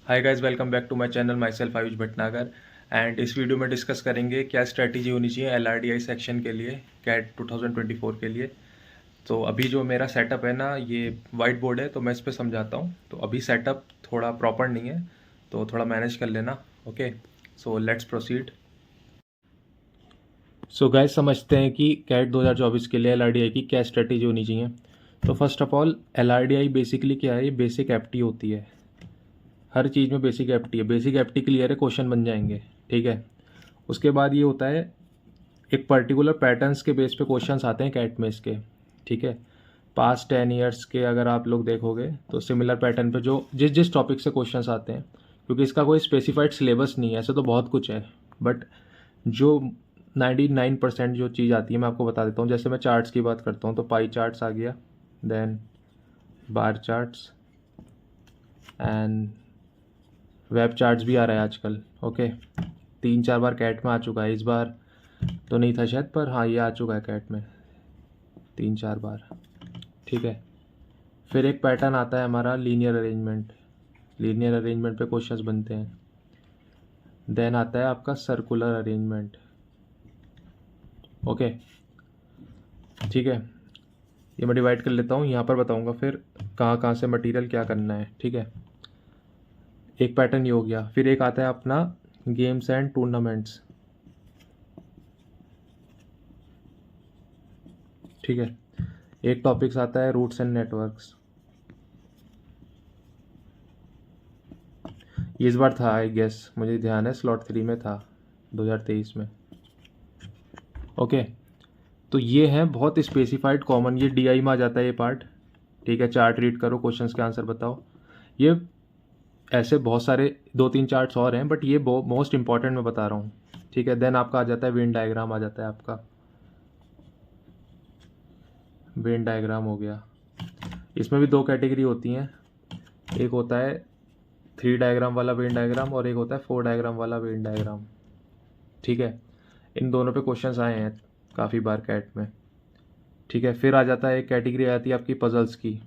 Hi guys, welcome back to my channel. Myself Ayush Bhatnagar. And इस video में discuss करेंगे क्या स्ट्रैटेजी होनी चाहिए एलआरडीआई सेक्शन के लिए, कैट 2024 के लिए। तो अभी जो मेरा सेटअप है ना, ये वाइट बोर्ड है, तो मैं इस पर समझाता हूँ। तो अभी सेटअप थोड़ा प्रॉपर नहीं है, तो थोड़ा मैनेज कर लेना। Okay, so let's proceed. So guys, समझते हैं कि कैट 2024 के लिए एलआरडीआई की क्या स्ट्रैटेजी होनी चाहिए। तो first of all, LRDI basically क्या है? ये बेसिक एप्टी होती है। हर चीज़ में बेसिक एप्टी है। बेसिक एप्टी क्लियर है, क्वेश्चन बन जाएंगे। ठीक है। उसके बाद ये होता है, एक पर्टिकुलर पैटर्न्स के बेस पे क्वेश्चंस आते हैं कैट में इसके। ठीक है। पास्ट 10 ईयर्स के अगर आप लोग देखोगे तो सिमिलर पैटर्न पे जो जिस जिस टॉपिक से क्वेश्चंस आते हैं, क्योंकि इसका कोई स्पेसिफाइड सिलेबस नहीं है। ऐसे तो बहुत कुछ है, बट जो 99% जो चीज़ आती है मैं आपको बता देता हूँ। जैसे मैं चार्ट्स की बात करता हूँ तो पाई चार्ट्स आ गया, then bar charts and web charts भी आ रहा है आजकल। ओके, 3-4 बार कैट में आ चुका है। इस बार तो नहीं था शायद, पर हाँ ये आ चुका है कैट में 3-4 बार। ठीक है। फिर एक पैटर्न आता है हमारा लीनियर अरेंजमेंट। लीनियर अरेंजमेंट पे क्वेश्चंस बनते हैं। देन आता है आपका सर्कुलर अरेंजमेंट। ओके, ठीक है। ये मैं डिवाइड कर लेता हूँ, यहाँ पर बताऊँगा फिर कहाँ कहाँ से मटेरियल क्या करना है। ठीक है। एक पैटर्न ये हो गया। फिर एक आता है अपना गेम्स एंड टूर्नामेंट्स। ठीक है। एक टॉपिक्स आता है रूट्स एंड नेटवर्क्स। ये इस बार था आई गेस, मुझे ध्यान है स्लॉट 3 में था 2023 में। ओके, तो ये है बहुत स्पेसिफाइड कॉमन। ये डीआई में आ जाता है ये पार्ट। ठीक है। चार्ट रीड करो, क्वेश्चंस के आंसर बताओ। ये ऐसे बहुत सारे 2-3 चार्ट्स और हैं, बट ये मोस्ट इंपॉर्टेंट मैं बता रहा हूँ। ठीक है। देन आपका आ जाता है वेन डायग्राम, आ जाता है आपका वेन डायग्राम हो गया। इसमें भी दो कैटेगरी होती हैं। एक होता है 3 डायग्राम वाला वेन डायग्राम और एक होता है 4 डायग्राम वाला वेन डायग्राम। ठीक है। इन दोनों पे क्वेश्चंस आए हैं काफ़ी बार कैट में। ठीक है। फिर आ जाता है, एक कैटेगरी आती है आपकी पजल्स की।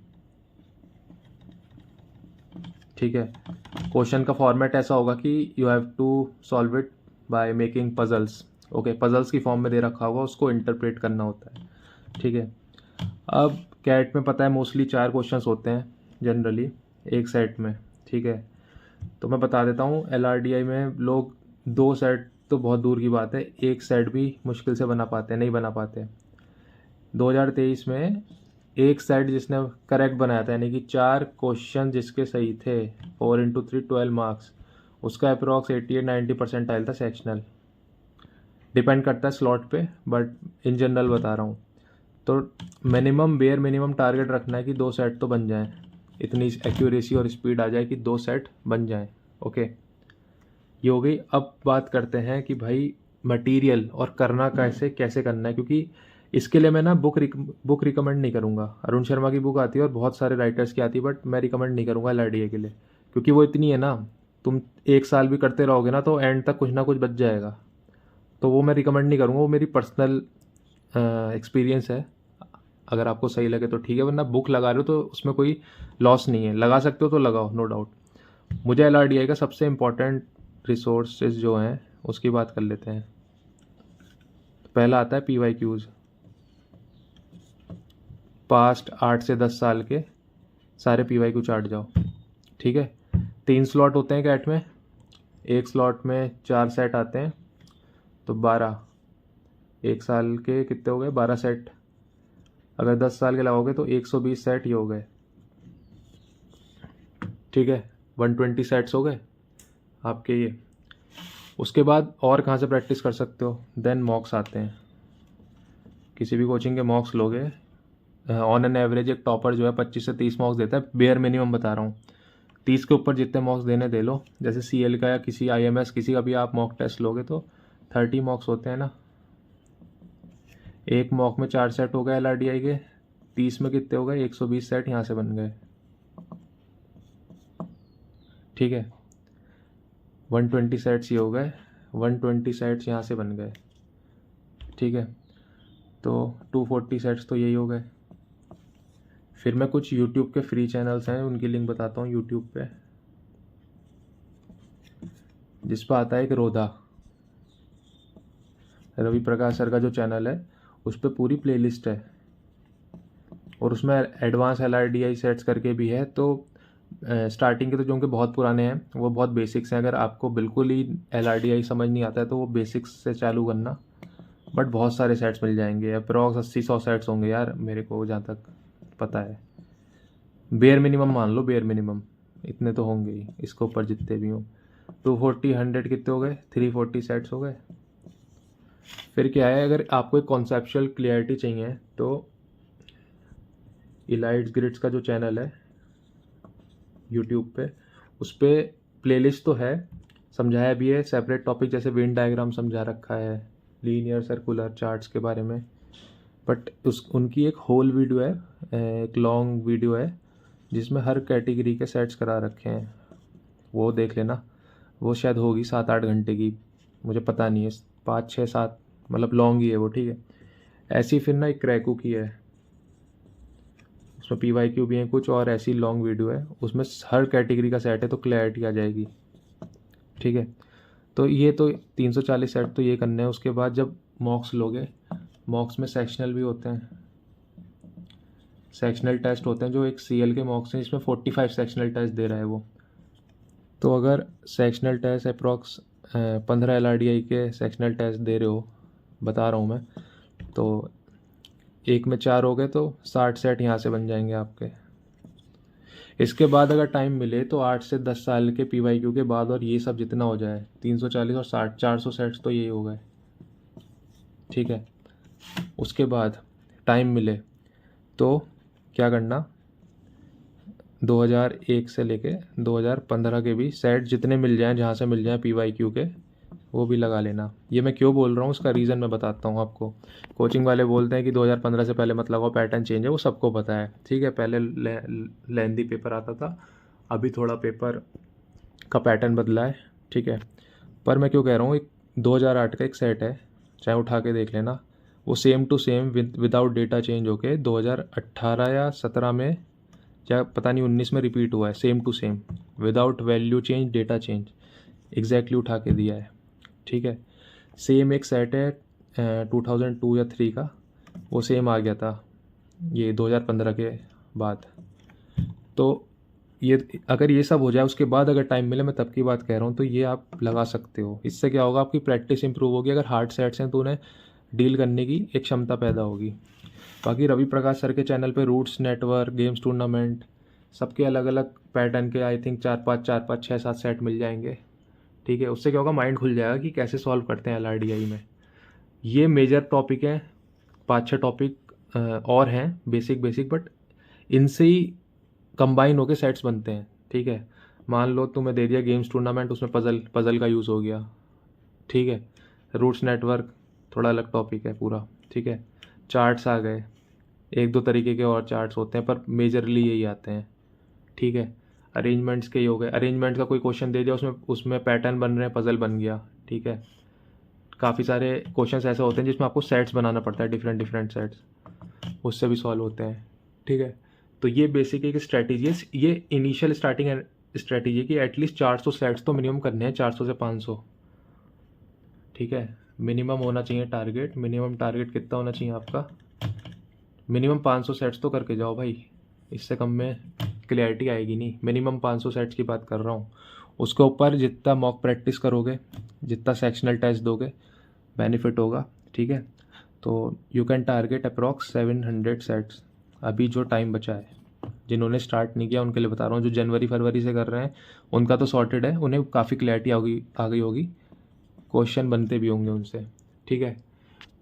ठीक है। क्वेश्चन का फॉर्मेट ऐसा होगा कि you have to solve it by making puzzles. Okay, puzzles की फॉर्म में दे रखा होगा, उसको इंटरप्रेट करना होता है। ठीक है। अब कैट में पता है मोस्टली 4 क्वेश्चंस होते हैं जनरली एक सेट में। ठीक है। तो मैं बता देता हूँ, एलआरडीआई में लोग 2 सेट तो बहुत दूर की बात है, एक सेट भी मुश्किल से बना पाते हैं, नहीं बना पाते। 2023 में एक सेट जिसने करेक्ट बनाया था, यानी कि 4 क्वेश्चन जिसके सही थे, 4 × 3 12 मार्क्स, उसका अप्रॉक्स 88-90% आया था सेक्शनल। डिपेंड करता है स्लॉट पे, बट इन जनरल बता रहा हूँ। तो मिनिमम बेयर मिनिमम टारगेट रखना है कि 2 सेट तो बन जाएं। इतनी एक्यूरेसी और स्पीड आ जाए कि 2 सेट बन जाएं। ओके, ये हो गई। अब बात करते हैं कि भाई मटेरियल और करना कैसे कैसे करना है, क्योंकि इसके लिए मैं ना बुक रिकमेंड नहीं करूँगा। अरुण शर्मा की बुक आती है और बहुत सारे राइटर्स की आती है, बट मैं रिकमेंड नहीं करूँगा एलआरडीए के लिए, क्योंकि वो इतनी है ना, तुम 1 साल भी करते रहोगे ना तो एंड तक कुछ ना कुछ बच जाएगा। तो वो मैं रिकमेंड नहीं करूँगा, वो मेरी पर्सनल एक्सपीरियंस है। अगर आपको सही लगे तो ठीक है, वरना बुक लगा रहे हो तो उसमें कोई लॉस नहीं है। लगा सकते हो तो लगाओ, नो डाउट। मुझे एलआरडीआई का सबसे इम्पोर्टेंट रिसोर्सेज जो हैं उसकी बात कर लेते हैं। पहला आता है PYQs। पास्ट 8 से 10 साल के सारे PYQ चार्ट जाओ। ठीक है। 3 स्लॉट होते हैं कैट में, एक स्लॉट में 4 सेट आते हैं, तो 12। एक साल के कितने हो गए? 12 सेट। अगर 10 साल के लगाओगे तो 120 सेट ही हो गए। ठीक है। 120 सेट्स हो गए आपके ये। उसके बाद और कहाँ से प्रैक्टिस कर सकते हो? देन मॉक्स आते हैं। किसी भी कोचिंग के मॉक्स लोगे, ऑन एन एवरेज एक टॉपर जो है 25 से 30 मॉक्स देता है। बेयर मिनिमम बता रहा हूँ, 30 के ऊपर जितने मॉक्स देने दे लो। जैसे CL का या किसी IMS किसी का भी आप मॉक टेस्ट लोगे तो 30 मॉक्स होते हैं ना। एक मॉक में 4 सेट हो गए LRDI के, 30 में कितने हो गए? 120 सेट यहाँ से बन गए। ठीक है। 120 सेट्स ये हो गए, 120 सेट्स यहाँ से बन गए। ठीक है। तो 240 सेट्स तो यही हो गए। फिर मैं कुछ यूट्यूब के फ्री चैनल्स हैं उनकी लिंक बताता हूँ यूट्यूब पे। जिस पर आता है एक रोधा, रवि प्रकाश सर का जो चैनल है उस पर पूरी प्लेलिस्ट है, और उसमें एडवांस LRDI सेट्स करके भी है। तो स्टार्टिंग के तो जो उनके बहुत पुराने हैं वो बहुत बेसिक्स हैं, अगर आपको बिल्कुल ही LRDI समझ नहीं आता है तो वो बेसिक्स से चालू करना, बट बहुत सारे सेट्स मिल जाएंगे, अप्रॉक्स 80-100 सेट्स होंगे यार मेरे को जहाँ तक पता है। बेयर मिनिमम मान लो, बेयर मिनिमम इतने तो होंगे ही, इसके ऊपर जितने भी हों। 240 100 कितने हो गए, 340 सेट्स हो गए। फिर क्या है, अगर आपको एक कॉन्सेप्चुअल क्लियरिटी चाहिए तो इलाइट्स ग्रिड्स का जो चैनल है यूट्यूब पे, उस पर प्लेलिस्ट तो है, समझाया भी है सेपरेट टॉपिक, जैसे वेन डायग्राम समझा रखा है, लीनियर सर्कुलर चार्ट्स के बारे में। बट उनकी एक होल वीडियो है, एक लॉन्ग वीडियो है जिसमें हर कैटेगरी के सेट्स करा रखे हैं, वो देख लेना। वो शायद होगी 7-8 घंटे की, मुझे पता नहीं है, 5-6-7, मतलब लॉन्ग ही है वो, ठीक है। ऐसी फिर ना एक क्रैकू की है, उसमें PYQ भी है कुछ, और ऐसी लॉन्ग वीडियो है, उसमें हर कैटेगरी का सेट है, तो क्लैरिटी आ जाएगी, ठीक है। तो ये तो 340 सेट तो ये करने हैं। उसके बाद जब मॉक्स लोगे, मॉक्स में सेक्शनल भी होते हैं, सेक्शनल टेस्ट होते हैं, जो एक CL के मॉक्स हैं जिसमें 45 सेक्शनल टेस्ट दे रहा है वो। तो अगर सेक्शनल टेस्ट अप्रॉक्स 15 LRDI के सेक्शनल टेस्ट दे रहे हो, बता रहा हूँ मैं, तो एक में 4 हो गए तो 60 सेट यहाँ से बन जाएंगे आपके। इसके बाद अगर टाइम मिले तो 8 से 10 साल के PYQ के बाद, और ये सब जितना हो जाए 340 और 60, 400 सेट्स तो ये हो गए, ठीक है। उसके बाद टाइम मिले तो क्या करना, 2001 से लेके 2015 के भी सेट जितने मिल जाएं, जहाँ से मिल जाएं PYQ के, वो भी लगा लेना। ये मैं क्यों बोल रहा हूँ उसका रीज़न मैं बताता हूँ आपको। कोचिंग वाले बोलते हैं कि 2015 से पहले मत लगाओ, पैटर्न चेंज है, वो सबको पता है, ठीक है। पहले लेंदी पेपर आता था, अभी थोड़ा पेपर का पैटर्न बदला है, ठीक है। पर मैं क्यों कह रहा हूँ, एक 2008 का एक सेट है, चाहे उठा के देख लेना, वो same to same without data change होके 2018 या 17 में, या पता नहीं 19 में रिपीट हुआ है, same to same, without value change data change, exactly उठा के दिया है, ठीक है। सेम एक सेट है 2002 या 3 का, वो सेम आ गया था ये 2015 के बाद। तो ये अगर ये सब हो जाए उसके बाद अगर टाइम मिले, मैं तब की बात कह रहा हूँ, तो ये आप लगा सकते हो। इससे क्या होगा, आपकी प्रैक्टिस इंप्रूव होगी, अगर हार्ड सेट्स हैं तो उन्हें डील करने की एक क्षमता पैदा होगी। बाकी रवि प्रकाश सर के चैनल पे रूट्स नेटवर्क, गेम्स टूर्नामेंट, सबके अलग अलग पैटर्न के आई थिंक 4-5 6-7 सेट मिल जाएंगे, ठीक है। उससे क्या होगा, माइंड खुल जाएगा कि कैसे सॉल्व करते हैं LRDI में। ये मेजर टॉपिक हैं, 5-6 टॉपिक और हैं बेसिक बेसिक, बट इनसे ही कंबाइन होके सेट्स बनते हैं, ठीक है। मान लो तुम्हें दे दिया गेम्स टूर्नामेंट, उसमें पज़ल का यूज़ हो गया, ठीक है। रूट्स नेटवर्क थोड़ा अलग टॉपिक है पूरा, ठीक है। चार्ट्स आ गए, 1-2 तरीके के और चार्ट्स होते हैं, पर मेजरली यही आते हैं, ठीक है। अरेंजमेंट्स के ही हो गए, अरेंजमेंट का कोई क्वेश्चन दे दिया, उसमें पैटर्न बन रहे हैं, पज़ल बन गया, ठीक है। काफ़ी सारे क्वेश्चंस ऐसे होते हैं जिसमें आपको सेट्स बनाना पड़ता है, डिफरेंट डिफरेंट सेट्स, उससे भी सॉल्व होते हैं, ठीक है। तो ये बेसिक एक स्ट्रैटेजी है, ये इनिशियल स्टार्टिंग स्ट्रैटेजी की एटलीस्ट 400 सेट्स तो मिनिमम करने हैं, 400 से 500, ठीक है। मिनिमम होना चाहिए टारगेट, मिनिमम टारगेट कितना होना चाहिए आपका, मिनिमम 500 सेट्स तो करके जाओ भाई, इससे कम में क्लियरिटी आएगी नहीं। मिनिमम 500 सेट्स की बात कर रहा हूँ। उसके ऊपर जितना मॉक प्रैक्टिस करोगे, जितना सेक्शनल टेस्ट दोगे, बेनिफिट होगा, ठीक है। तो you can target approx 700 sets. अभी जो टाइम बचा है, जिन्होंने स्टार्ट नहीं किया उनके लिए बता रहा हूँ, जो जनवरी फरवरी से कर रहे हैं उनका तो सॉर्टेड है, उन्हें काफ़ी क्लैरिटी आ गई होगी, क्वेश्चन बनते भी होंगे उनसे, ठीक है।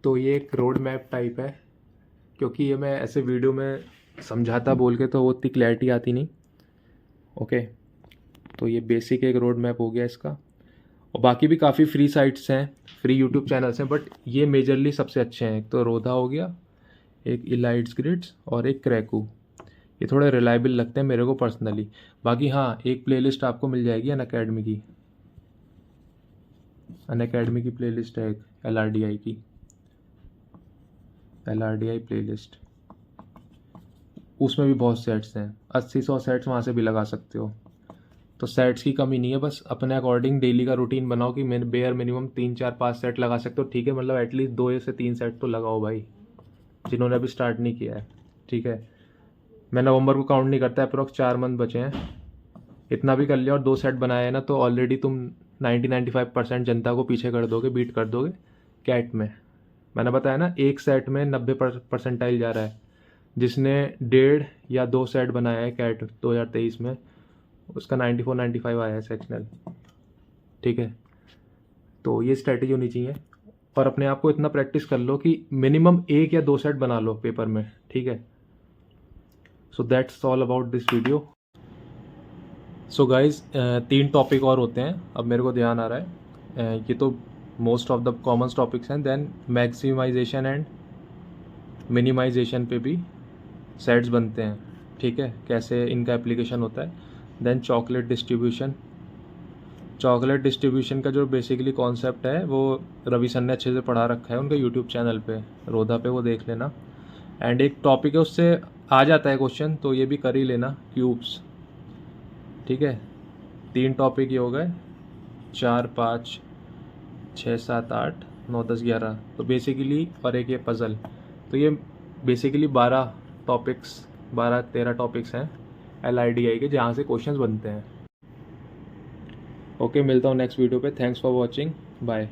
तो ये एक रोड मैप टाइप है, क्योंकि ये मैं ऐसे वीडियो में समझाता बोल के तो वो उतनी क्लैरिटी आती नहीं, ओके। तो ये बेसिक एक रोड मैप हो गया इसका, और बाकी भी काफ़ी फ्री साइट्स हैं, फ्री यूट्यूब चैनल्स हैं, बट ये मेजरली सबसे अच्छे हैं। एक तो रोधा हो गया, एक इलाइट्स ग्रिड्स, और एक क्रैकू, ये थोड़े रिलायबल लगते हैं मेरे को पर्सनली। बाकी हाँ, एक प्लेलिस्ट आपको मिल जाएगी अनअकैडमी की, अनअकैडमी की प्लेलिस्ट है एक LRDI की, LRDI प्लेलिस्ट, उसमें भी बहुत सेट्स हैं, 80-100 सेट्स वहाँ से भी लगा सकते हो, तो सेट्स की कमी नहीं है, बस अपने अकॉर्डिंग डेली का रूटीन बनाओ कि मैं बेयर मिनिमम 3 4 5 सेट लगा सकते हो, ठीक है, मतलब एटलीस्ट 2 से 3 सेट तो लगाओ भाई, जिन्होंने अभी स्टार्ट नहीं किया है, ठीक है। मैं नवंबर को काउंट नहीं करता, अप्रोक्स 4 मंथ बचे हैं, इतना भी कर लिया और 2 सेट बनाए हैं ना, तो ऑलरेडी तुम 90-95% जनता को पीछे कर दोगे, बीट कर दोगे कैट में। मैंने बताया ना, एक सेट में 90 परसेंटाइल जा रहा है। जिसने 1.5 या 2 सेट बनाया है कैट 2023 में, उसका 94-95 आया है सेक्शनल, ठीक है। तो ये स्ट्रैटेजी होनी चाहिए, और अपने आप को इतना प्रैक्टिस कर लो कि मिनिमम 1 या 2 सेट बना लो पेपर में, ठीक है। So that's all about this video. So guys 3 topic और होते हैं, अब मेरे को ध्यान आ रहा है, ये तो most of the common topics हैं। देन मैक्सिमाइजेशन एंड मिनिमाइजेशन पे भी सेट्स बनते हैं, ठीक है, कैसे इनका एप्लीकेशन होता है। Then chocolate distribution, chocolate distribution का जो बेसिकली कॉन्सेप्ट है वो रवि सर ने अच्छे से पढ़ा रखा है उनके यूट्यूब चैनल पे, रोधा पे, वो देख लेना। एंड एक टॉपिक है उससे आ जाता है क्वेश्चन, तो ये भी कर ही लेना, क्यूब्स, ठीक है। 3 टॉपिक ये हो गए, 4 5 6 7 8 9 10 11, तो बेसिकली, और एक ये पज़ल, तो ये बेसिकली 12 13 टॉपिक्स हैं LIDI के, जहाँ से क्वेश्चंस बनते हैं। ओके, मिलता हूँ नेक्स्ट वीडियो पे। Thanks for watching, bye.